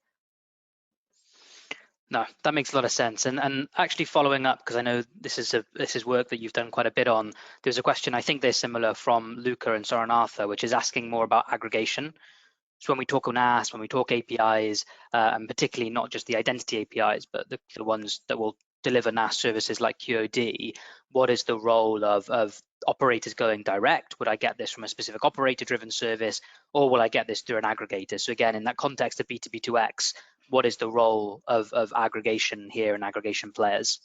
No, that makes a lot of sense. And actually following up, because I know this is work that you've done quite a bit on, there's a question, I think they're similar, from Luca and Saranatha, which is asking more about aggregation. So when we talk on NaaS, when we talk APIs, and particularly not just the identity APIs, but the ones that will deliver NaaS services like QOD, what is the role of operators going direct? Would I get this from a specific operator-driven service, or will I get this through an aggregator? So again, in that context of B2B2X, what is the role of aggregation here and aggregation players?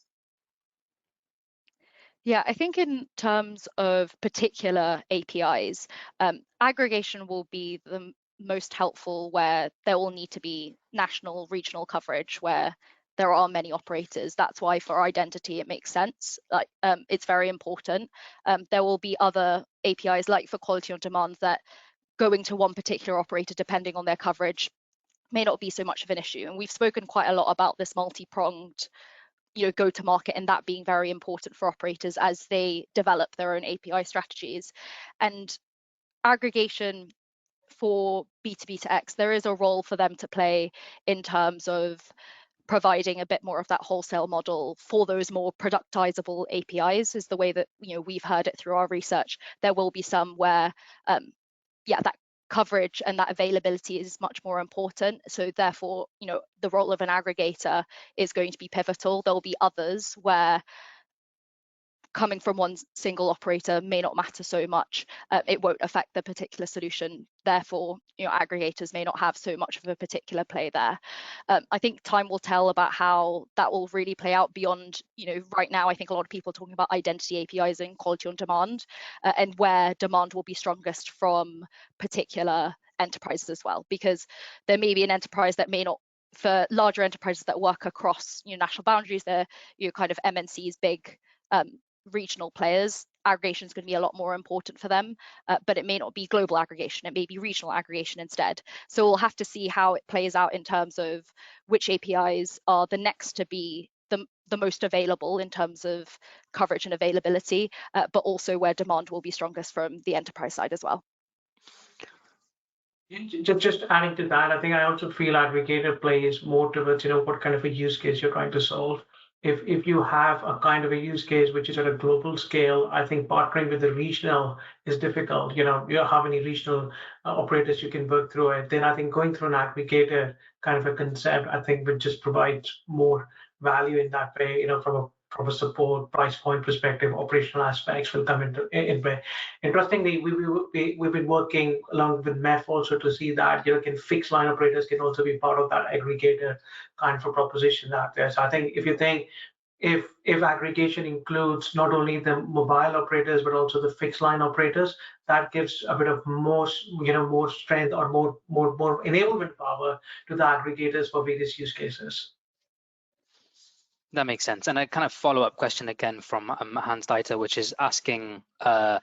Yeah, I think in terms of particular APIs, aggregation will be the most helpful where there will need to be national, regional coverage where there are many operators. That's why for identity, it makes sense. Like it's very important. There will be other APIs like for quality on demand that going to one particular operator, depending on their coverage, may not be so much of an issue. And we've spoken quite a lot about this multi-pronged go to market, and that being very important for operators as they develop their own API strategies. And aggregation for B2B to X, there is a role for them to play in terms of providing a bit more of that wholesale model for those more productizable APIs, is the way that we've heard it through our research. There will be some where that coverage and that availability is much more important. So therefore, the role of an aggregator is going to be pivotal. There'll be others where coming from one single operator may not matter so much. It won't affect the particular solution. Therefore, aggregators may not have so much of a particular play there. I think time will tell about how that will really play out beyond, right now, I think a lot of people are talking about identity APIs and quality on demand, and where demand will be strongest from particular enterprises as well, because there may be an enterprise that may not, for larger enterprises that work across national boundaries, they're kind of MNCs, big regional players, aggregation is going to be a lot more important for them, but it may not be global aggregation, it may be regional aggregation instead. So we'll have to see how it plays out in terms of which APIs are the next to be the most available in terms of coverage and availability, but also where demand will be strongest from the enterprise side as well. Just adding to that, I think I also feel aggregator plays more towards what kind of a use case you're trying to solve. if you have a kind of a use case which is at a global scale, I think partnering with the regional is difficult. You know how many regional operators you can work through it. Then I think going through an aggregator kind of a concept, I think would just provide more value in that way. You know, from a support price point perspective, operational aspects will come in play. Interestingly, we've been working along with MEF also to see that can fixed line operators can also be part of that aggregator kind of a proposition out there. So I think if you think if aggregation includes not only the mobile operators but also the fixed line operators, that gives a bit of more more strength or more enablement power to the aggregators for various use cases. That makes sense. And a kind of follow-up question again from Hans Dieter, which is asking, and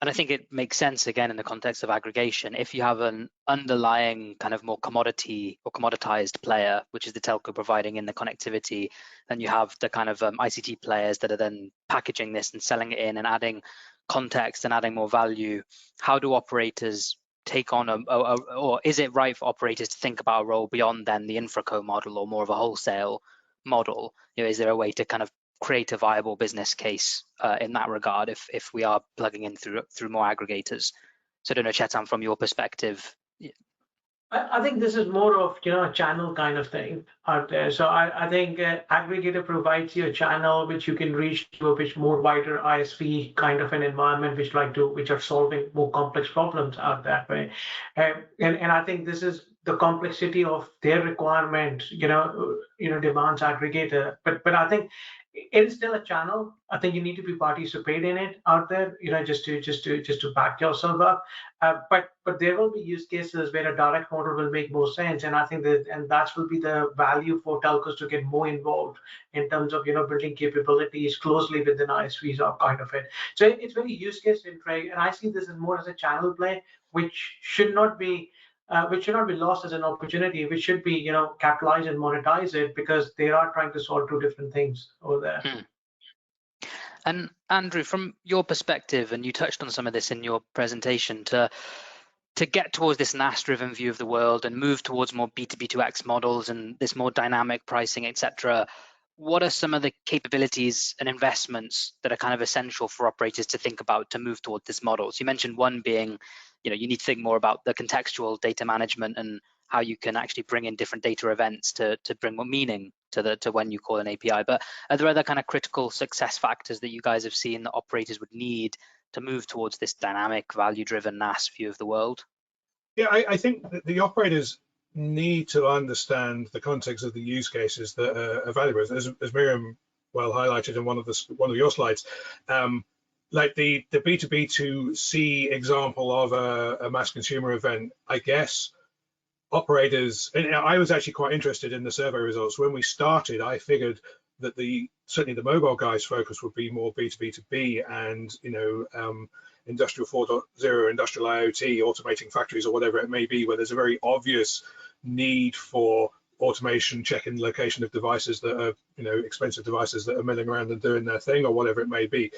I think it makes sense again in the context of aggregation. If you have an underlying kind of more commodity or commoditized player, which is the telco providing in the connectivity, then you have the kind of ICT players that are then packaging this and selling it in and adding context and adding more value. How do operators take on or is it right for operators to think about a role beyond then the infraco model or more of a wholesale model? Is there a way to kind of create a viable business case in that regard if we are plugging in through more aggregators? So I don't know, Chetan, from your perspective. I think this is more of a channel kind of thing out there. So I think aggregator provides you a channel which you can reach to a bit more wider ISV kind of an environment which are solving more complex problems out that way. And I think this is the complexity of their requirement, demands aggregator. But I think it is still a channel. I think you need to be participate in it out there, just to back yourself up. But there will be use cases where a direct model will make more sense, and I think that will be the value for telcos to get more involved in terms of building capabilities closely with the ISVs or kind of it. So it's very use case centric, and I see this as more as a channel play, which should not be lost as an opportunity. We should be, capitalize and monetize it because they are trying to solve two different things over there. And Andrew, from your perspective, and you touched on some of this in your presentation, to get towards this NaaS-driven view of the world and move towards more B2B2X models and this more dynamic pricing, etc., what are some of the capabilities and investments that are kind of essential for operators to think about to move towards this model? So you mentioned one being, you need to think more about the contextual data management and how you can actually bring in different data events to bring more meaning to when you call an API. But are there other kind of critical success factors that you guys have seen that operators would need to move towards this dynamic, value-driven NaaS view of the world? Yeah, I think that the operators need to understand the context of the use cases that are valuable. As Miriam well highlighted in one of your slides, like the B2B2C example of a mass consumer event, I guess operators, and I was actually quite interested in the survey results. When we started, I figured that certainly the mobile guys' focus would be more B2B2B and Industrial 4.0, industrial IoT, automating factories or whatever it may be, where there's a very obvious need for automation, checking location of devices that are, expensive devices that are milling around and doing their thing or whatever it may be.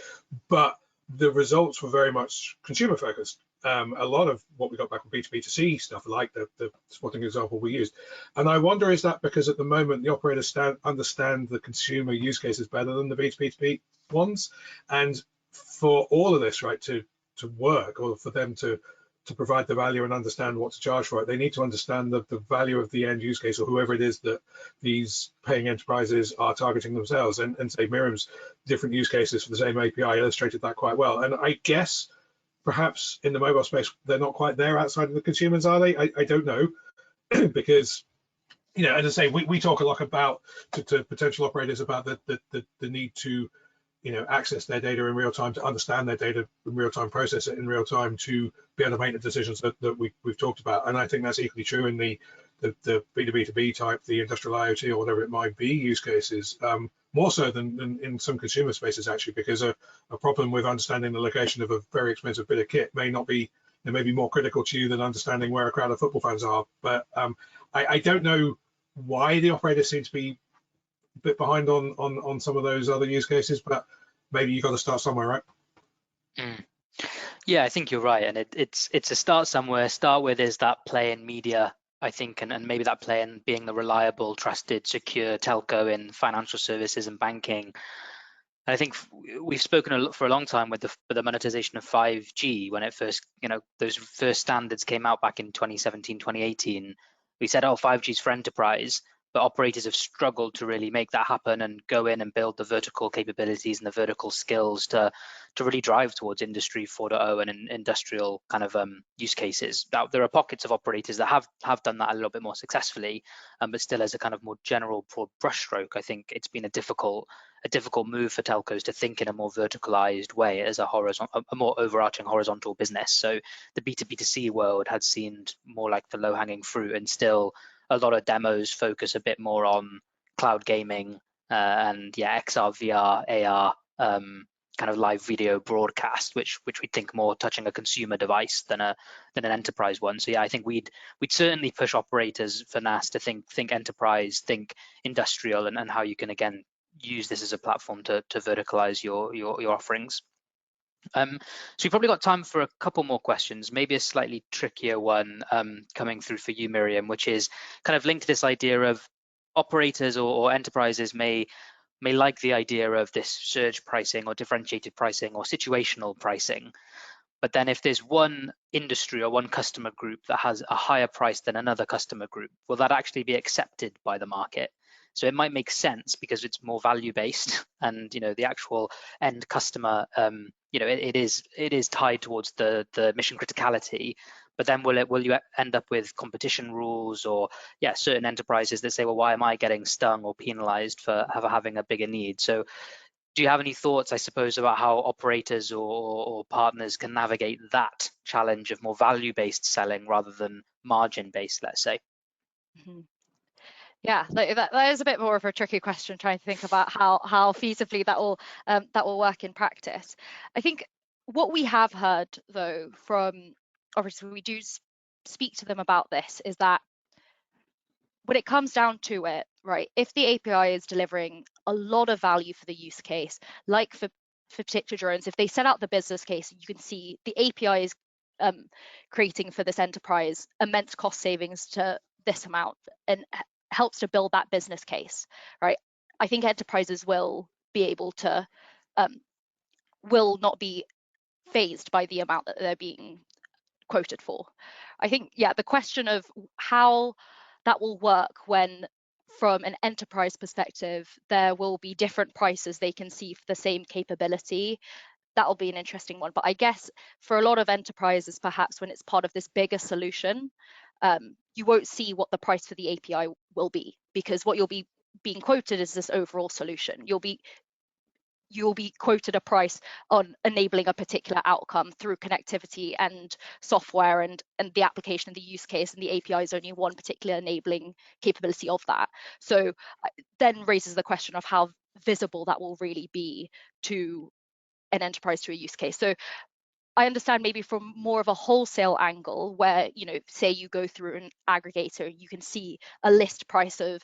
But the results were very much consumer focused. A lot of what we got back on B2B2C stuff, like the spotting example we used. And I wonder, is that because at the moment the operators understand the consumer use cases better than the B2B2B ones? And for all of this, right, to work, or for them to provide the value and understand what to charge for it, they need to understand the value of the end use case or whoever it is that these paying enterprises are targeting themselves. And say Miriam's different use cases for the same API illustrated that quite well. And I guess perhaps in the mobile space, they're not quite there outside of the consumers, are they? I don't know, because, as I say, we talk a lot about to potential operators about the need to access their data in real time, to understand their data in real time, process it in real time, to be able to make the decisions that we've talked about. And I think that's equally true in the B2B2B type, the industrial IoT or whatever it might be use cases, more so than in some consumer spaces, actually, because a problem with understanding the location of a very expensive bit of kit may be more critical to you than understanding where a crowd of football fans are. But I don't know why the operators seem to be a bit behind on some of those other use cases, but maybe you got to start somewhere, right? Yeah, I think you're right, and it's a start somewhere. Start with is that play in media I think, and maybe that play in being the reliable, trusted, secure telco in financial services and banking. I think we've spoken for a long time with the monetization of 5G when it first, those first standards came out back in 2017, 2018. We said, oh, 5G is for enterprise, but operators have struggled to really make that happen and go in and build the vertical capabilities and the vertical skills to really drive towards Industry 4.0 and industrial kind of use cases. Now, there are pockets of operators that have done that a little bit more successfully, but still as a kind of more general broad brushstroke, I think it's been a difficult move for telcos to think in a more verticalized way as a more overarching horizontal business. So the B2B2C world had seemed more like the low-hanging fruit, and still a lot of demos focus a bit more on cloud gaming and XR, VR, AR, kind of live video broadcast, which we think more touching a consumer device than an enterprise one. So I think we'd certainly push operators for NaaS to think enterprise, think industrial, and how you can again use this as a platform to verticalize your offerings. So we've probably got time for a couple more questions, maybe a slightly trickier one coming through for you, Miriam, which is kind of linked to this idea of operators or enterprises may like the idea of this surge pricing or differentiated pricing or situational pricing. But then if there's one industry or one customer group that has a higher price than another customer group, will that actually be accepted by the market? So it might make sense because it's more value-based, and the actual end customer, it is tied towards the mission criticality. But then will you end up with competition rules or certain enterprises that say, well, why am I getting stung or penalized for having a bigger need? So do you have any thoughts, I suppose, about how operators or partners can navigate that challenge of more value-based selling rather than margin-based, let's say? Mm-hmm. Yeah, that is a bit more of a tricky question, trying to think about how feasibly that will work in practice. I think what we have heard, though, from obviously we do speak to them about this, is that when it comes down to it, right, if the API is delivering a lot of value for the use case, like for particular drones, if they set out the business case, you can see the API is creating for this enterprise immense cost savings to this amount and helps to build that business case, right? I think enterprises will be able to, will not be phased by the amount that they're being quoted for. I think, the question of how that will work when, from an enterprise perspective, there will be different prices they can see for the same capability. That will be an interesting one. But I guess for a lot of enterprises, perhaps when it's part of this bigger solution, you won't see what the price for the API will be, because what you'll be being quoted is this overall solution. You'll be quoted a price on enabling a particular outcome through connectivity and software and the application of the use case, and the API is only one particular enabling capability of that. So then raises the question of how visible that will really be to an enterprise, to a use case. So I understand maybe from more of a wholesale angle where, say you go through an aggregator, you can see a list price of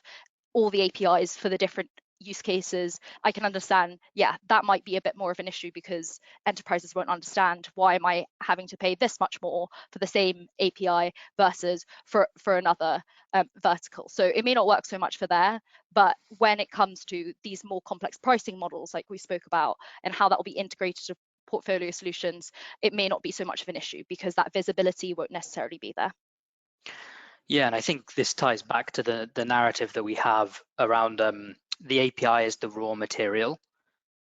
all the APIs for the different use cases. I can understand, that might be a bit more of an issue because enterprises won't understand, why am I having to pay this much more for the same API versus for another vertical. So it may not work so much for there, but when it comes to these more complex pricing models like we spoke about and how that will be integrated to portfolio solutions, it may not be so much of an issue because that visibility won't necessarily be there. Yeah, and I think this ties back to the narrative that we have around the API as the raw material.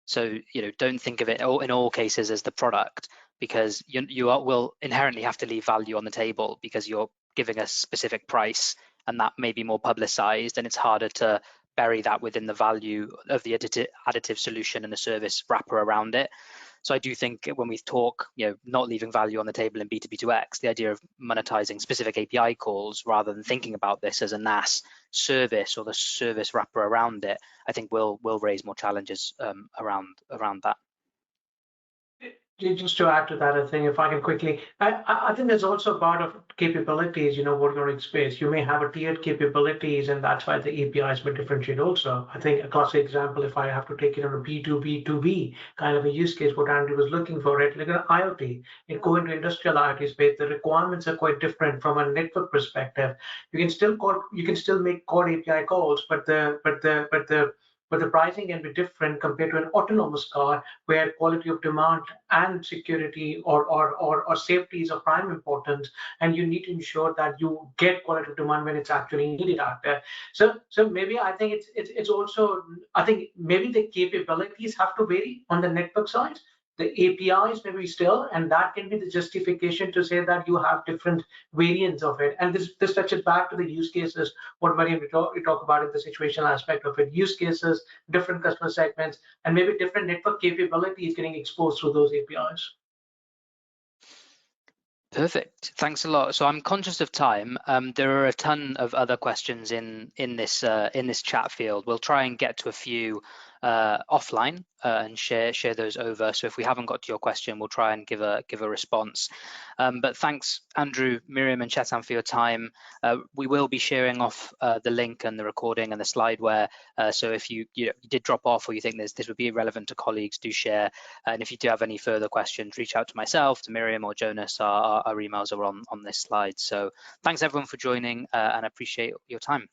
So don't think of it in all cases as the product, because you will inherently have to leave value on the table because you're giving a specific price, and that may be more publicized, and it's harder to bury that within the value of the additive solution and the service wrapper around it. So I do think when we talk, not leaving value on the table in B2B2X, the idea of monetizing specific API calls rather than thinking about this as a NaaS service or the service wrapper around it, I think will raise more challenges around that. Just to add to that, I think if I can quickly, I think there's also part of capabilities, working on space. You may have a tiered capabilities, and that's why the APIs will differentiate also. I think a classic example, if I have to take it on a B2B2B kind of a use case, what Andrew was looking for, right? Like an IoT, it go into industrial IoT space, the requirements are quite different from a network perspective. You can still make core API calls, but the pricing can be different compared to an autonomous car where quality of demand and security or safety is of prime importance, and you need to ensure that you get quality of demand when it's actually needed out there. So maybe I think it's also, I think maybe the capabilities have to vary on the network side. The APIs maybe still, and that can be the justification to say that you have different variants of it. And this touches back to the use cases, what Mariam you talk about in the situational aspect of it, use cases, different customer segments, and maybe different network capabilities getting exposed through those APIs. Perfect. Thanks a lot. So I'm conscious of time. There are a ton of other questions in this chat field. We'll try and get to a few offline and share those over. So if we haven't got to your question, we'll try and give a response. But thanks, Andrew, Miriam, and Chetan for your time. We will be sharing off the link and the recording and the slideware. So if you did drop off or you think this would be relevant to colleagues, do share. And if you do have any further questions, reach out to myself, to Miriam or Jonas. Our emails are on this slide. So thanks everyone for joining and I appreciate your time.